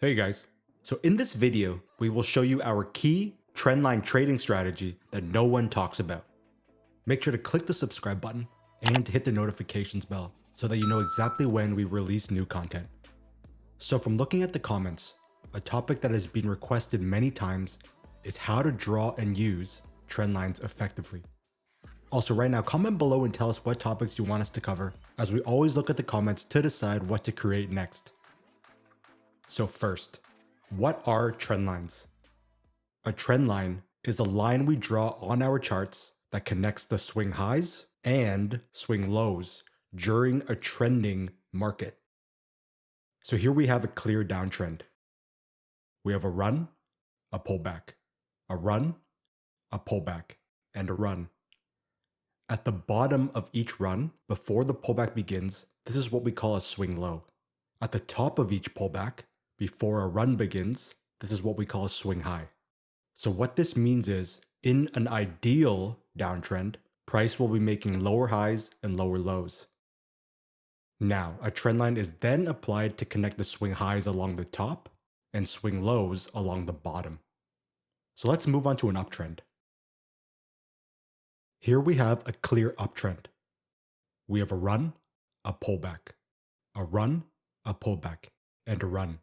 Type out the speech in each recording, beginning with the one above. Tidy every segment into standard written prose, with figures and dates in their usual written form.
Hey guys, so in this video, we will show you our key trendline trading strategy that no one talks about. Make sure to click the subscribe button and to hit the notifications bell so that you know exactly when we release new content. So from looking at the comments, a topic that has been requested many times is how to draw and use trend lines effectively. Also right now, comment below and tell us what topics you want us to cover, as we always look at the comments to decide what to create next. So first, what are trend lines? A trend line is a line we draw on our charts that connects the swing highs and swing lows during a trending market. So here we have a clear downtrend. We have a run, a pullback, a run, a pullback, and a run. At the bottom of each run, before the pullback begins, this is what we call a swing low. At the top of each pullback, before a run begins, this is what we call a swing high. So what this means is, in an ideal downtrend, price will be making lower highs and lower lows. Now, a trend line is then applied to connect the swing highs along the top and swing lows along the bottom. So let's move on to an uptrend. Here we have a clear uptrend. We have a run, a pullback, a run, a pullback, and a run.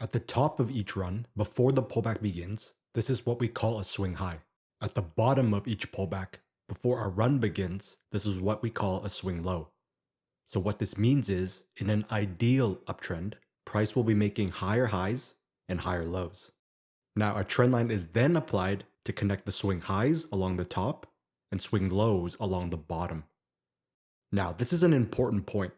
At the top of each run, before the pullback begins, this is what we call a swing high. At the bottom of each pullback, before a run begins, this is what we call a swing low. So what this means is, in an ideal uptrend, price will be making higher highs and higher lows. Now a trend line is then applied to connect the swing highs along the top and swing lows along the bottom. Now this is an important point.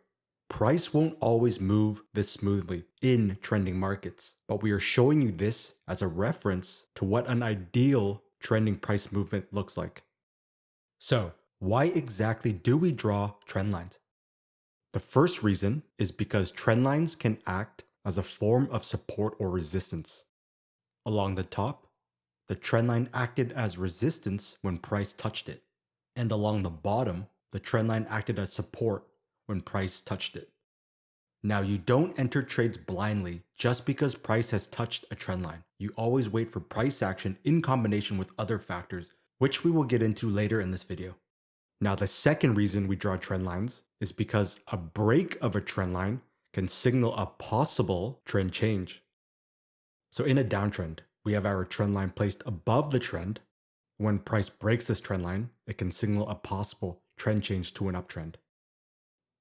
Price won't always move this smoothly in trending markets, but we are showing you this as a reference to what an ideal trending price movement looks like. So, why exactly do we draw trend lines? The first reason is because trend lines can act as a form of support or resistance. Along the top, the trend line acted as resistance when price touched it, and along the bottom, the trend line acted as support when price touched it. Now you don't enter trades blindly just because price has touched a trend line. You always wait for price action in combination with other factors, which we will get into later in this video. Now the second reason we draw trend lines is because a break of a trend line can signal a possible trend change. So in a downtrend, we have our trend line placed above the trend. When price breaks this trend line, it can signal a possible trend change to an uptrend.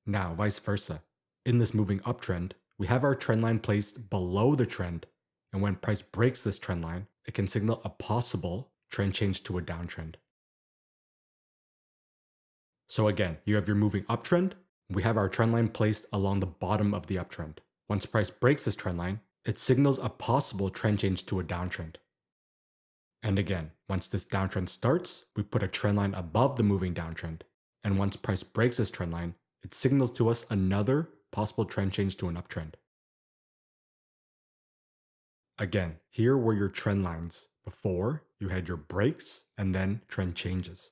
Now, vice versa. In this moving uptrend, we have our trend line placed below the trend, and when price breaks this trend line, it can signal a possible trend change to a downtrend. So again, you have your moving uptrend, we have our trend line placed along the bottom of the uptrend. Once price breaks this trend line, it signals a possible trend change to a downtrend. And again, once this downtrend starts, we put a trend line above the moving downtrend. And once price breaks this trend line, it signals to us another possible trend change to an uptrend. Again, here were your trend lines. Before, you had your breaks and then trend changes.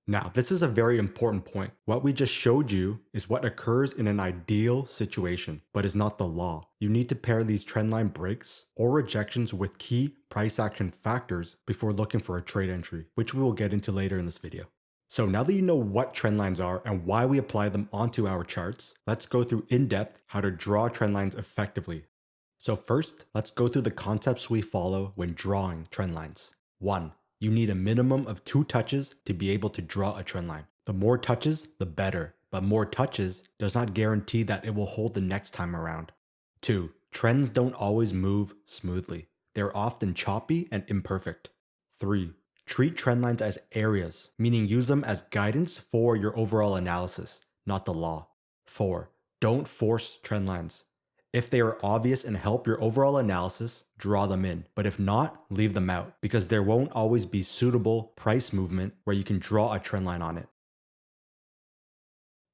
Now, this is a very important point. What we just showed you is what occurs in an ideal situation, but is not the law. You need to pair these trendline breaks or rejections with key price action factors before looking for a trade entry, which we will get into later in this video. So now that you know what trend lines are and why we apply them onto our charts, let's go through in depth how to draw trend lines effectively. So first, let's go through the concepts we follow when drawing trend lines. 1. You need a minimum of 2 touches to be able to draw a trend line. The more touches, the better, but more touches does not guarantee that it will hold the next time around. 2. Trends don't always move smoothly. They're often choppy and imperfect. 3. Treat trend lines as areas, meaning use them as guidance for your overall analysis, not the law. 4. Don't force trend lines. If they are obvious and help your overall analysis, draw them in. But if not, leave them out, because there won't always be suitable price movement where you can draw a trend line on it.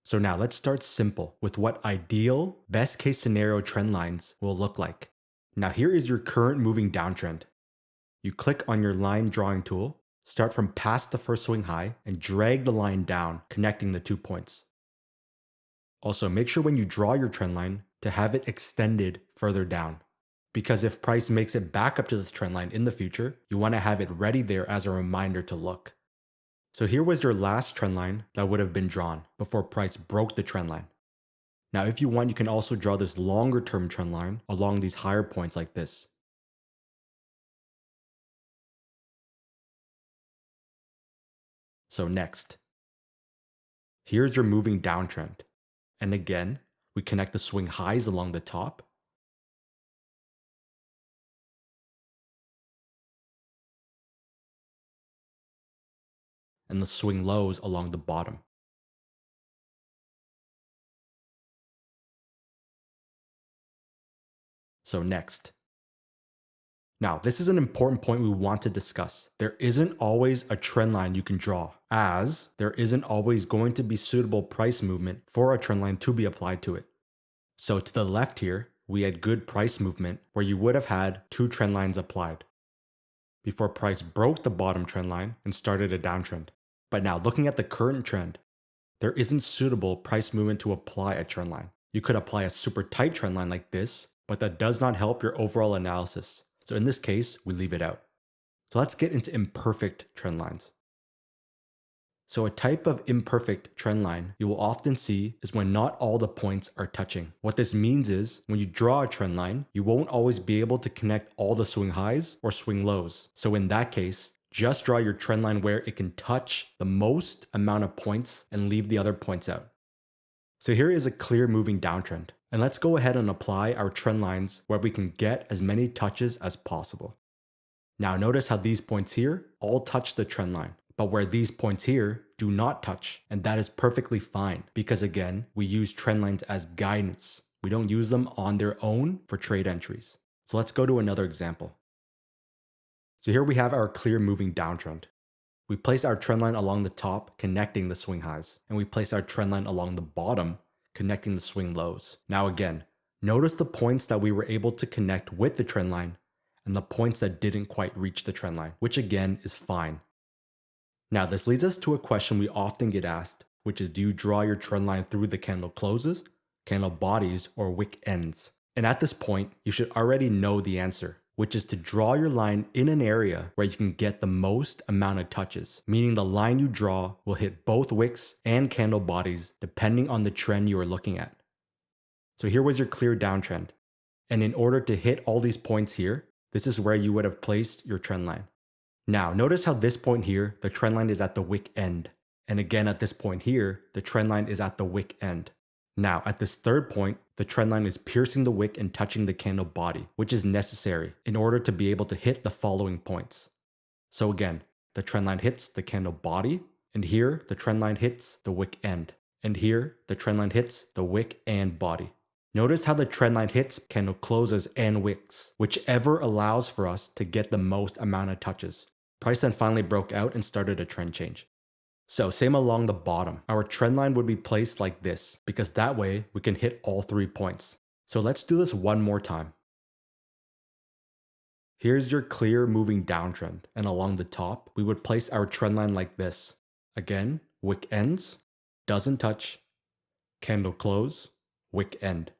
So now let's start simple with what ideal, best case scenario trend lines will look like. Now here is your current moving downtrend. You click on your line drawing tool, start from past the first swing high, and drag the line down, connecting the 2 points. Also, make sure when you draw your trend line to have it extended further down. because if price makes it back up to this trend line in the future, you want to have it ready there as a reminder to look. So here was your last trend line that would have been drawn before price broke the trend line. Now, if you want, you can also draw this longer term trend line along these higher points like this. So next, here's your moving downtrend. And again, we connect the swing highs along the top and the swing lows along the bottom. So next. Now, this is an important point we want to discuss. There isn't always a trend line you can draw, as there isn't always going to be suitable price movement for a trend line to be applied to it. So to the left here, we had good price movement where you would have had two trend lines applied before price broke the bottom trend line and started a downtrend. But now looking at the current trend, there isn't suitable price movement to apply a trend line. You could apply a super tight trend line like this, but that does not help your overall analysis. So in this case, we leave it out. So let's get into imperfect trend lines. So a type of imperfect trend line you will often see is when not all the points are touching. What this means is when you draw a trend line, you won't always be able to connect all the swing highs or swing lows. So in that case, just draw your trend line where it can touch the most amount of points and leave the other points out. So here is a clear moving downtrend. And let's go ahead and apply our trend lines where we can get as many touches as possible. Now notice how these points here all touch the trend line, but where these points here do not touch, and that is perfectly fine because again, we use trend lines as guidance. We don't use them on their own for trade entries. So let's go to another example. So here we have our clear moving downtrend. We place our trend line along the top, connecting the swing highs, and we place our trend line along the bottom, connecting the swing lows. Now again, notice the points that we were able to connect with the trend line and the points that didn't quite reach the trend line, which again is fine. Now this leads us to a question we often get asked, which is do you draw your trend line through the candle closes, candle bodies, or wick ends? And at this point, you should already know the answer, which is to draw your line in an area where you can get the most amount of touches, meaning the line you draw will hit both wicks and candle bodies depending on the trend you are looking at. So here was your clear downtrend. And in order to hit all these points here, this is where you would have placed your trend line. Now notice how this point here, the trend line is at the wick end. And again at this point here, the trend line is at the wick end. Now at this third point, the trend line is piercing the wick and touching the candle body, which is necessary in order to be able to hit the following points. So again, the trend line hits the candle body, and here the trend line hits the wick end, and here the trend line hits the wick and body. Notice how the trend line hits candle closes and wicks, whichever allows for us to get the most amount of touches. Price then finally broke out and started a trend change. So same along the bottom, our trend line would be placed like this, because that way we can hit all 3 points. So let's do this one more time. Here's your clear moving downtrend, and along the top, we would place our trend line like this. Again, wick ends, doesn't touch, candle close, wick end.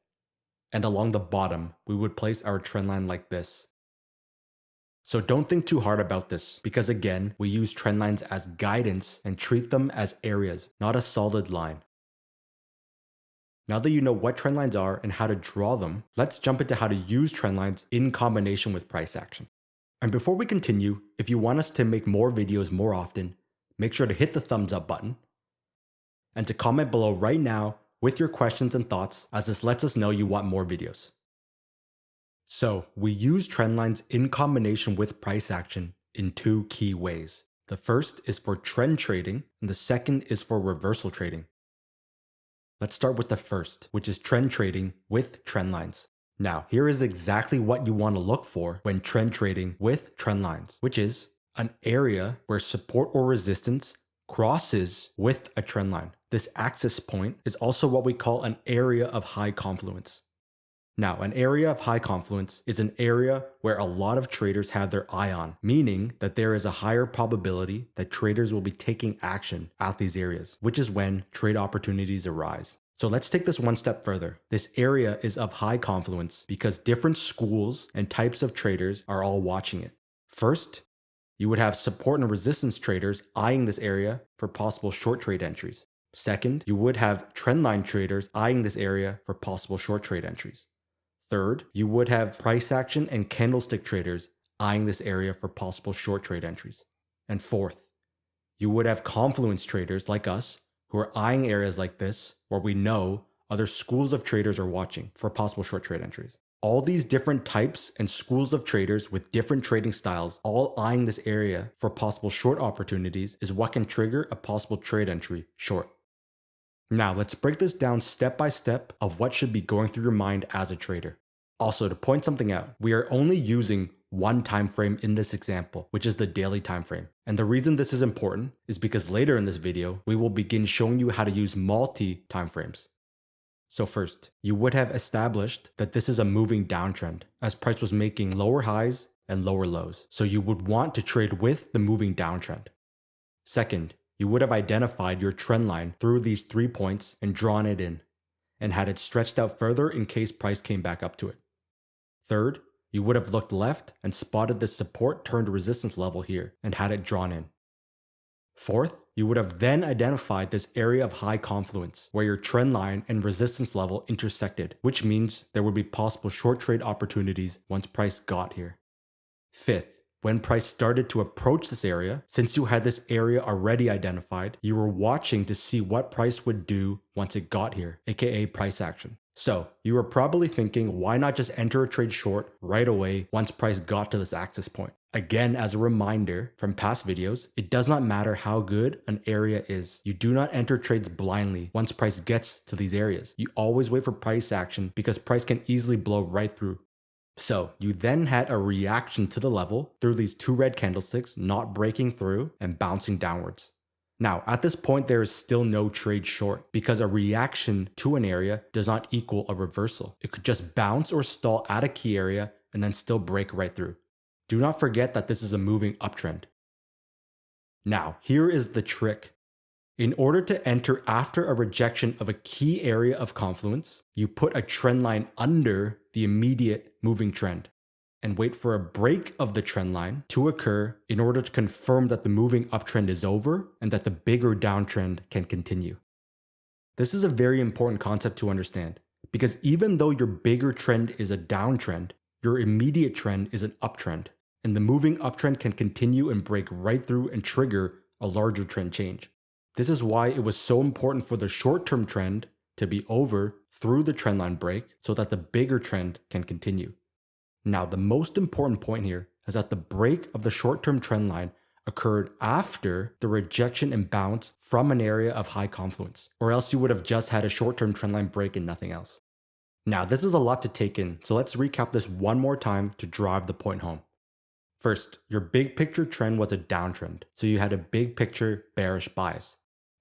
And along the bottom, we would place our trend line like this. So don't think too hard about this, because again, we use trend lines as guidance and treat them as areas, not a solid line. Now that you know what trend lines are and how to draw them, let's jump into how to use trend lines in combination with price action. And before we continue, if you want us to make more videos more often, make sure to hit the thumbs up button and to comment below right now with your questions and thoughts, as this lets us know you want more videos. So we use trend lines in combination with price action in 2 key ways. The first is for trend trading, and the second is for reversal trading. Let's start with the first, which is trend trading with trend lines. Now, here is exactly what you want to look for when trend trading with trend lines, which is an area where support or resistance crosses with a trend line. This axis point is also what we call an area of high confluence. Now, an area of high confluence is an area where a lot of traders have their eye on, meaning that there is a higher probability that traders will be taking action at these areas, which is when trade opportunities arise. So let's take this one step further. This area is of high confluence because different schools and types of traders are all watching it. First, you would have support and resistance traders eyeing this area for possible short trade entries. Second, you would have trendline traders eyeing this area for possible short trade entries. Third, you would have price action and candlestick traders eyeing this area for possible short trade entries. And fourth, you would have confluence traders like us who are eyeing areas like this where we know other schools of traders are watching for possible short trade entries. All these different types and schools of traders with different trading styles all eyeing this area for possible short opportunities is what can trigger a possible trade entry short. Now let's break this down step by step of what should be going through your mind as a trader. Also, to point something out, we are only using one time frame in this example, which is the daily time frame. And the reason this is important is because later in this video, we will begin showing you how to use multi time frames. So first, you would have established that this is a moving downtrend as price was making lower highs and lower lows. So you would want to trade with the moving downtrend. Second, you would have identified your trend line through these 3 points and drawn it in and had it stretched out further in case price came back up to it. Third, you would have looked left and spotted the support turned resistance level here and had it drawn in. Fourth, you would have then identified this area of high confluence where your trend line and resistance level intersected, which means there would be possible short trade opportunities once price got here. Fifth, when price started to approach this area, since you had this area already identified, you were watching to see what price would do once it got here, aka price action. So you were probably thinking, why not just enter a trade short right away once price got to this access point? Again, as a reminder from past videos, it does not matter how good an area is. You do not enter trades blindly once price gets to these areas. You always wait for price action because price can easily blow right through. So you then had a reaction to the level through these 2 red candlesticks not breaking through and bouncing downwards. Now, at this point, there is still no trade short because a reaction to an area does not equal a reversal. It could just bounce or stall at a key area and then still break right through. Do not forget that this is a moving uptrend. Now, here is the trick. In order to enter after a rejection of a key area of confluence, you put a trend line under the immediate moving trend and wait for a break of the trend line to occur in order to confirm that the moving uptrend is over and that the bigger downtrend can continue. This is a very important concept to understand because even though your bigger trend is a downtrend, your immediate trend is an uptrend, and the moving uptrend can continue and break right through and trigger a larger trend change. This is why it was so important for the short-term trend to be over through the trendline break so that the bigger trend can continue. Now, the most important point here is that the break of the short-term trend line occurred after the rejection and bounce from an area of high confluence, or else you would have just had a short-term trend line break and nothing else. Now, this is a lot to take in, so let's recap this one more time to drive the point home. First, your big picture trend was a downtrend, so you had a big picture bearish bias.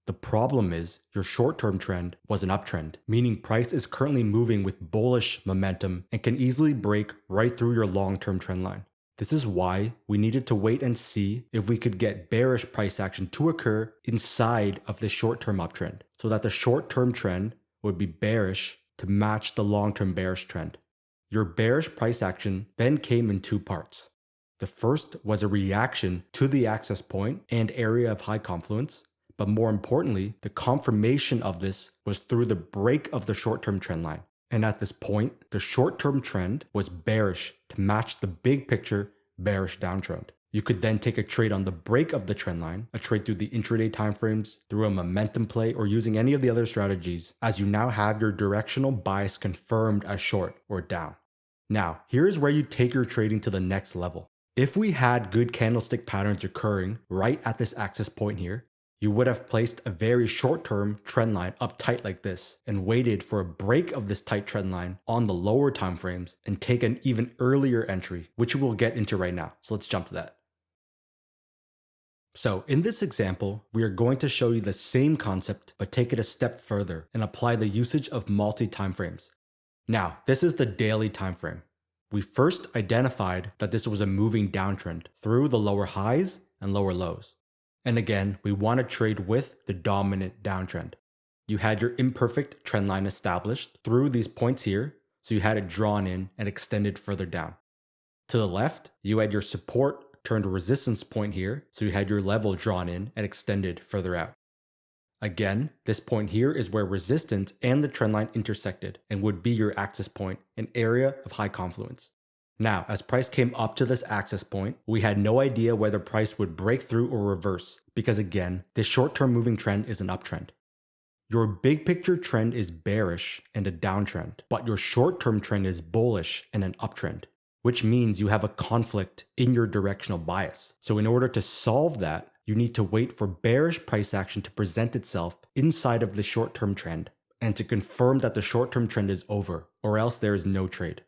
The problem is your short-term trend was an uptrend, meaning price is currently moving with bullish momentum and can easily break right through your long-term trend line. This is why we needed to wait and see if we could get bearish price action to occur inside of the short-term uptrend, so that the short-term trend would be bearish to match the long-term bearish trend. Your bearish price action then came in 2 parts. The first was a reaction to the access point and area of high confluence. But more importantly, the confirmation of this was through the break of the short-term trend line. And at this point, the short-term trend was bearish to match the big picture bearish downtrend. You could then take a trade on the break of the trend line, a trade through the intraday timeframes, through a momentum play, or using any of the other strategies, as you now have your directional bias confirmed as short or down. Now, here's where you take your trading to the next level. If we had good candlestick patterns occurring right at this access point here, you would have placed a very short-term trend line up tight like this and waited for a break of this tight trend line on the lower time frames and take an even earlier entry, which we'll get into right now. So let's jump to that. So in this example, we are going to show you the same concept, but take it a step further and apply the usage of multi-time frames. Now, this is the daily time frame. We first identified that this was a moving downtrend through the lower highs and lower lows. And again, we want to trade with the dominant downtrend. You had your imperfect trend line established through these points here, so you had it drawn in and extended further down. To the left, you had your support turned resistance point here, so you had your level drawn in and extended further out. Again, this point here is where resistance and the trend line intersected and would be your axis point, an area of high confluence. Now, as price came up to this axis point, we had no idea whether price would break through or reverse, because again, this short-term moving trend is an uptrend. Your big picture trend is bearish and a downtrend, but your short-term trend is bullish and an uptrend, which means you have a conflict in your directional bias. So in order to solve that, you need to wait for bearish price action to present itself inside of the short-term trend and to confirm that the short-term trend is over, or else there is no trade.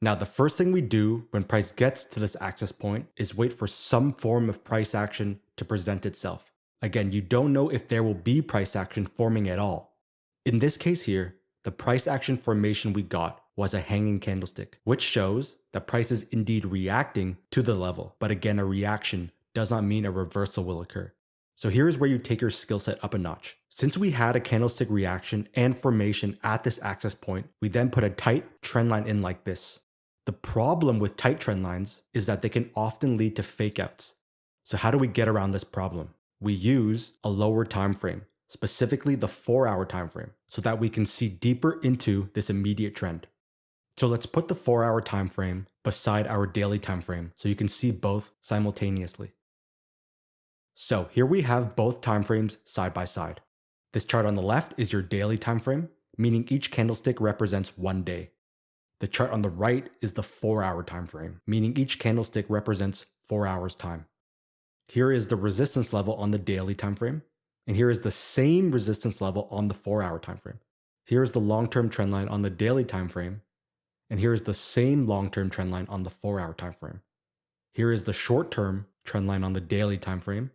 Now, the first thing we do when price gets to this axis point is wait for some form of price action to present itself. Again, you don't know if there will be price action forming at all. In this case here, the price action formation we got was a hanging candlestick, which shows that price is indeed reacting to the level. But again, a reaction does not mean a reversal will occur. So here's where you take your skill set up a notch. Since we had a candlestick reaction and formation at this axis point, we then put a tight trend line in like this. The problem with tight trend lines is that they can often lead to fake outs. So how do we get around this problem? We use a lower time frame, specifically the 4-hour time frame, so that we can see deeper into this immediate trend. So let's put the 4-hour time frame beside our daily time frame so you can see both simultaneously. So here we have both time frames side by side. This chart on the left is your daily time frame, meaning each candlestick represents 1 day. The chart on the right is the 4-hour time frame, meaning each candlestick represents 4 hours time. Here is the resistance level on the daily time frame, and here is the same resistance level on the 4-hour time frame. Here is the long-term trend line on the daily time frame, and here is the same long-term trend line on the 4-hour time frame. Here is the short-term trend line on the daily time frame,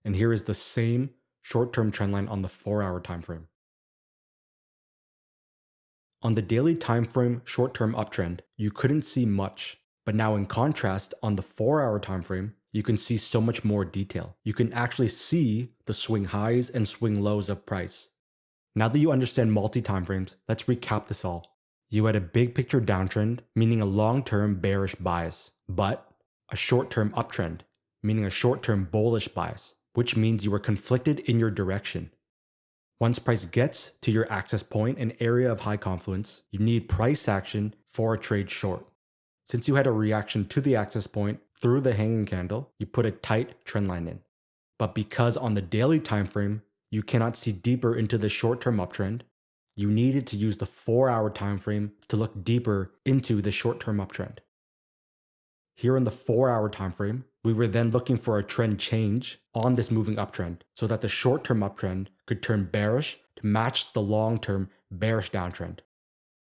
and here is the same short-term trend line on the 4-hour time frame. On the daily time frame short-term uptrend, you couldn't see much, but now in contrast, on the 4-hour time frame, you can see so much more detail. You can actually see the swing highs and swing lows of price. Now that you understand multi-time frames, let's recap this all. You had a big picture downtrend, meaning a long-term bearish bias, but a short-term uptrend, meaning a short-term bullish bias, which means you were conflicted in your direction. Once price gets to your access point, an area of high confluence, you need price action for a trade short. Since you had a reaction to the access point through the hanging candle, you put a tight trend line in. But because on the daily time frame, you cannot see deeper into the short-term uptrend, you needed to use the 4-hour time frame to look deeper into the short-term uptrend. Here in the 4-hour time frame, we were then looking for a trend change on this moving uptrend so that the short-term uptrend could turn bearish to match the long-term bearish downtrend.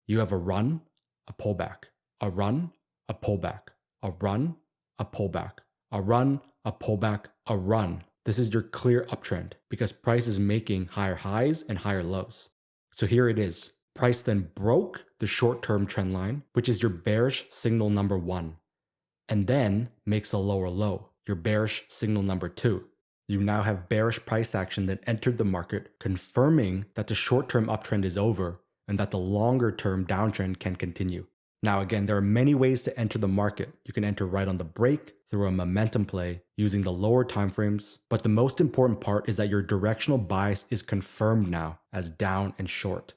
You have a run, a pullback, a run, a pullback, a run, a pullback, a run, a pullback, a run. This is your clear uptrend because price is making higher highs and higher lows. So here it is. Price then broke the short-term trend line, which is your bearish signal number 1, and then makes a lower low, your bearish signal number 2. You now have bearish price action that entered the market, confirming that the short-term uptrend is over and that the longer-term downtrend can continue. Now again, there are many ways to enter the market. You can enter right on the break, through a momentum play, using the lower time frames, but the most important part is that your directional bias is confirmed now as down and short.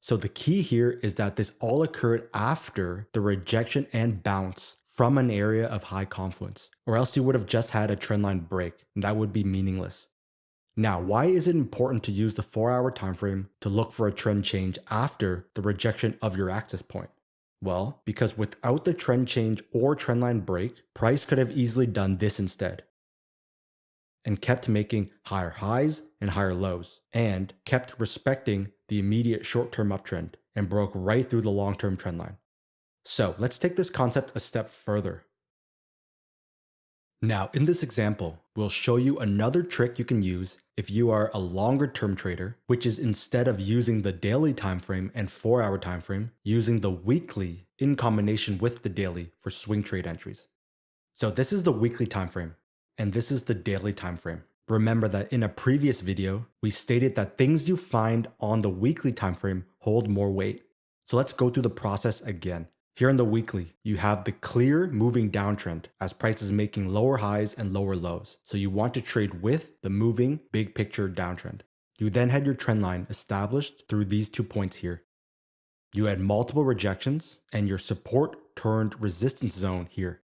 So the key here is that this all occurred after the rejection and bounce from an area of high confluence, or else you would have just had a trendline break, and that would be meaningless. Now, why is it important to use the 4-hour time frame to look for a trend change after the rejection of your access point? Well, because without the trend change or trendline break, price could have easily done this instead and kept making higher highs and higher lows and kept respecting the immediate short-term uptrend and broke right through the long-term trendline. So let's take this concept a step further. Now, in this example, we'll show you another trick you can use if you are a longer term trader, which is instead of using the daily time frame and 4-hour time frame, using the weekly in combination with the daily for swing trade entries. So this is the weekly time frame, and this is the daily time frame. Remember that in a previous video, we stated that things you find on the weekly time frame hold more weight. So let's go through the process again. Here in the weekly, you have the clear moving downtrend as prices making lower highs and lower lows. So you want to trade with the moving big picture downtrend. You then had your trend line established through these 2 points here. You had multiple rejections and your support turned resistance zone here.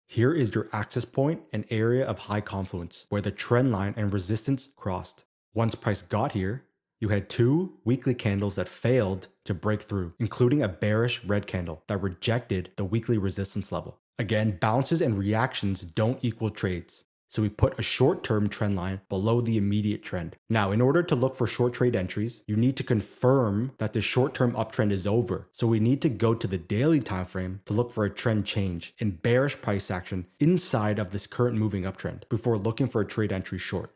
Here is your access point and area of high confluence where the trend line and resistance crossed. Once price got here, you had 2 weekly candles that failed to break through, including a bearish red candle that rejected the weekly resistance level. Again, bounces and reactions don't equal trades. So we put a short-term trend line below the immediate trend. Now, in order to look for short trade entries, you need to confirm that the short-term uptrend is over. So we need to go to the daily time frame to look for a trend change in bearish price action inside of this current moving uptrend before looking for a trade entry short.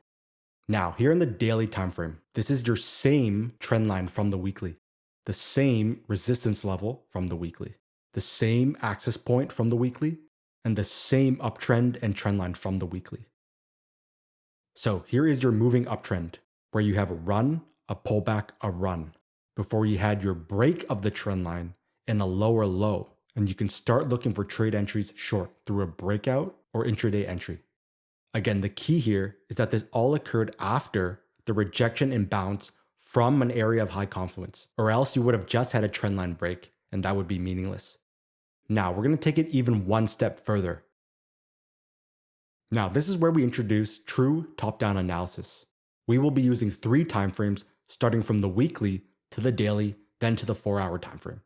Now, here in the daily time frame, this is your same trend line from the weekly, the same resistance level from the weekly, the same access point from the weekly, and the same uptrend and trend line from the weekly. So here is your moving uptrend, where you have a run, a pullback, a run, before you had your break of the trend line and a lower low, and you can start looking for trade entries short through a breakout or intraday entry. Again, the key here is that this all occurred after the rejection and bounce from an area of high confluence, or else you would have just had a trend line break, and that would be meaningless. Now, we're going to take it even one step further. Now, this is where we introduce true top-down analysis. We will be using 3 timeframes starting from the weekly to the daily, then to the 4-hour timeframe.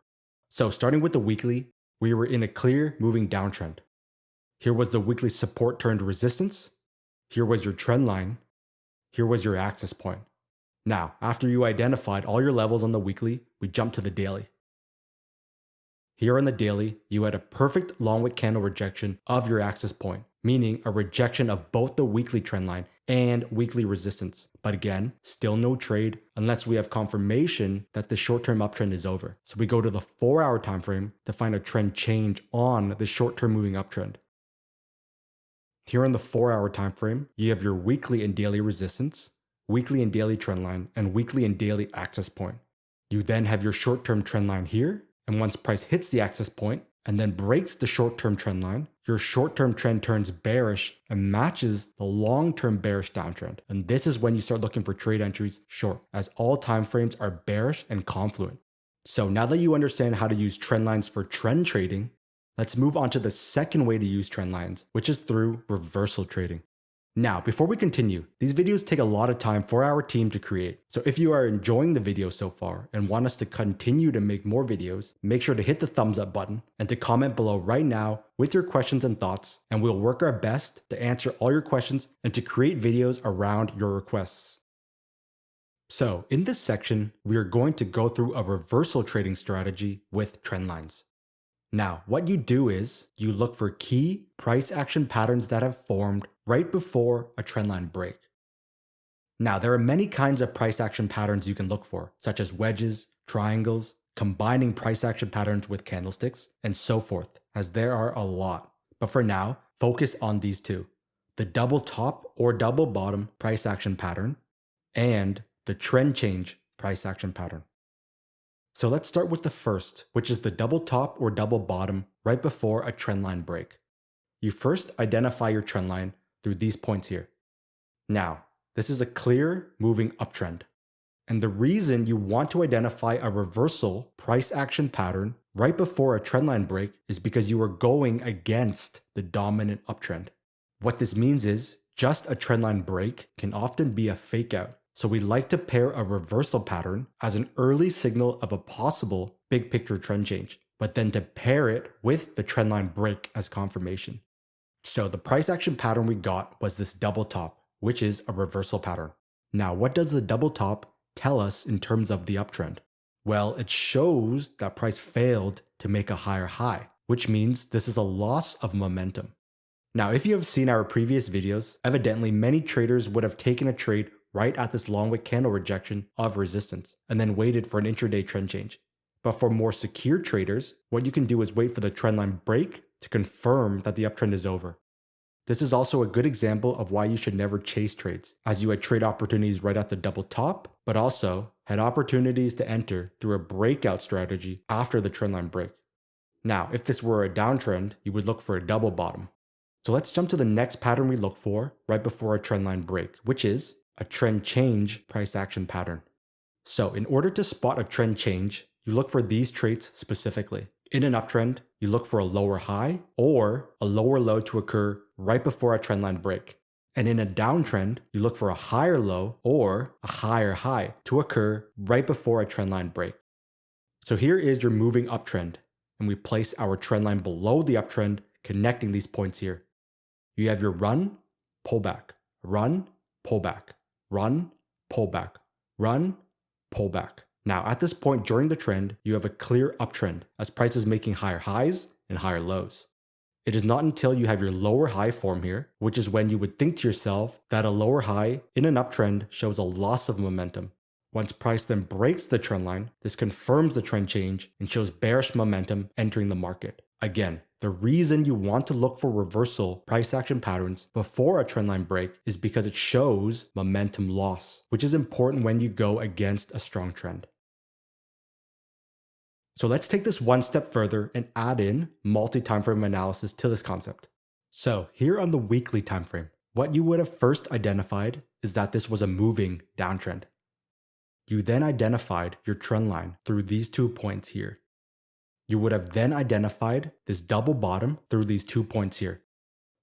So starting with the weekly, we were in a clear moving downtrend. Here was the weekly support turned resistance. Here was your trend line. Here was your access point. Now, after you identified all your levels on the weekly, we jump to the daily. Here on the daily, you had a perfect long wick candle rejection of your access point, meaning a rejection of both the weekly trend line and weekly resistance. But again, still no trade unless we have confirmation that the short-term uptrend is over. So we go to the 4-hour time frame to find a trend change on the short-term moving uptrend. Here on the 4-hour time frame, you have your weekly and daily resistance, weekly and daily trend line, and weekly and daily access point. You then have your short-term trend line here. And once price hits the access point and then breaks the short-term trend line, your short-term trend turns bearish and matches the long-term bearish downtrend. And this is when you start looking for trade entries short, as all time frames are bearish and confluent. So now that you understand how to use trend lines for trend trading, let's move on to the second way to use trend lines, which is through reversal trading. Now, before we continue, these videos take a lot of time for our team to create. So if you are enjoying the video so far and want us to continue to make more videos, make sure to hit the thumbs up button and to comment below right now with your questions and thoughts, and we'll work our best to answer all your questions and to create videos around your requests. So in this section, we are going to go through a reversal trading strategy with trend lines. Now, what you do is you look for key price action patterns that have formed right before a trendline break. Now, there are many kinds of price action patterns you can look for, such as wedges, triangles, combining price action patterns with candlesticks, and so forth, as there are a lot. But for now, focus on these 2, the double top or double bottom price action pattern and the trend change price action pattern. So let's start with the first, which is the double top or double bottom right before a trendline break. You first identify your trend line through these points here. Now, this is a clear moving uptrend. And the reason you want to identify a reversal price action pattern right before a trendline break is because you are going against the dominant uptrend. What this means is just a trendline break can often be a fake out. So we like to pair a reversal pattern as an early signal of a possible big picture trend change, but then to pair it with the trendline break as confirmation. So the price action pattern we got was this double top, which is a reversal pattern. Now, what does the double top tell us in terms of the uptrend? Well, it shows that price failed to make a higher high, which means this is a loss of momentum. Now, if you have seen our previous videos, evidently many traders would have taken a trade right at this long wick candle rejection of resistance and then waited for an intraday trend change. But for more secure traders, what you can do is wait for the trendline break to confirm that the uptrend is over. This is also a good example of why you should never chase trades, as you had trade opportunities right at the double top, but also had opportunities to enter through a breakout strategy after the trendline break. Now, if this were a downtrend, you would look for a double bottom. So let's jump to the next pattern we look for right before a trendline break, which is a trend change price action pattern. So in order to spot a trend change, you look for these traits specifically. In an uptrend, you look for a lower high or a lower low to occur right before a trendline break. And in a downtrend, you look for a higher low or a higher high to occur right before a trendline break. So here is your moving uptrend, and we place our trendline below the uptrend, connecting these points here. You have your run, pullback, run, pullback, run, pullback, run, pullback. Now, at this point during the trend, you have a clear uptrend as price is making higher highs and higher lows. It is not until you have your lower high form here, which is when you would think to yourself that a lower high in an uptrend shows a loss of momentum. Once price then breaks the trend line, this confirms the trend change and shows bearish momentum entering the market. Again, the reason you want to look for reversal price action patterns before a trendline break is because it shows momentum loss, which is important when you go against a strong trend. So let's take this one step further and add in multi-timeframe analysis to this concept. So here on the weekly timeframe, what you would have first identified is that this was a moving downtrend. You then identified your trend line through these 2 points here. You would have then identified this double bottom through these 2 points here.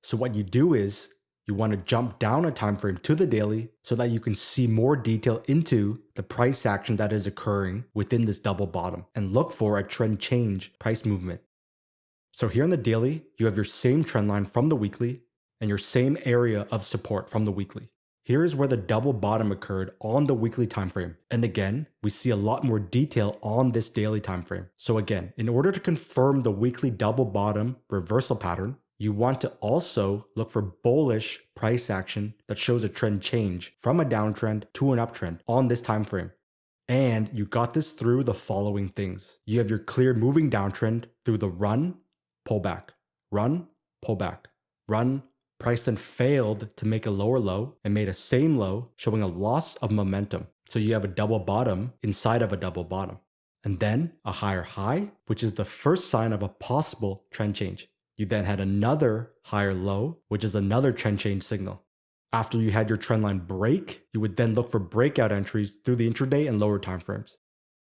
So what you do is you want to jump down a time frame to the daily so that you can see more detail into the price action that is occurring within this double bottom and look for a trend change price movement. So here on the daily, you have your same trend line from the weekly and your same area of support from the weekly. Here is where the double bottom occurred on the weekly time frame. And again, we see a lot more detail on this daily time frame. So again, in order to confirm the weekly double bottom reversal pattern, you want to also look for bullish price action that shows a trend change from a downtrend to an uptrend on this time frame. And you got this through the following things. You have your clear moving downtrend through the run, pullback, run, pullback, run. Price then failed to make a lower low and made a same low, showing a loss of momentum. So you have a double bottom inside of a double bottom. And then a higher high, which is the first sign of a possible trend change. You then had another higher low, which is another trend change signal. After you had your trend line break, you would then look for breakout entries through the intraday and lower timeframes.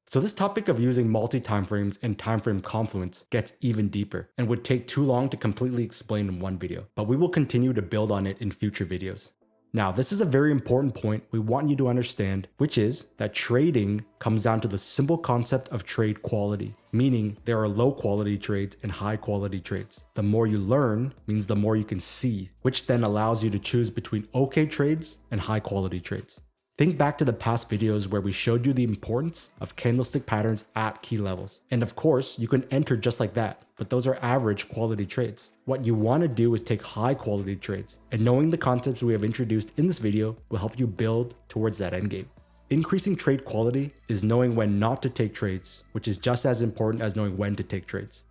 So this topic of using multi-timeframes and timeframe confluence gets even deeper and would take too long to completely explain in one video, but we will continue to build on it in future videos. Now, this is a very important point we want you to understand, which is that trading comes down to the simple concept of trade quality, meaning there are low quality trades and high quality trades. The more you learn means the more you can see, which then allows you to choose between okay trades and high quality trades. Think back to the past videos where we showed you the importance of candlestick patterns at key levels. And of course, you can enter just like that, but those are average quality trades. What you want to do is take high quality trades, and knowing the concepts we have introduced in this video will help you build towards that endgame. Increasing trade quality is knowing when not to take trades, which is just as important as knowing when to take trades.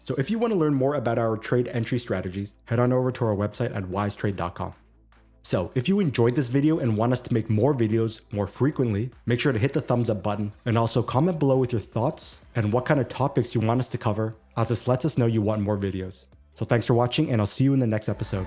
So if you want to learn more about our trade entry strategies, head on over to our website at wysetrade.6. So if you enjoyed this video and want us to make more videos more frequently, make sure to hit the thumbs up button and also comment below with your thoughts and what kind of topics you want us to cover, as this lets us know you want more videos. So thanks for watching, and I'll see you in the next episode.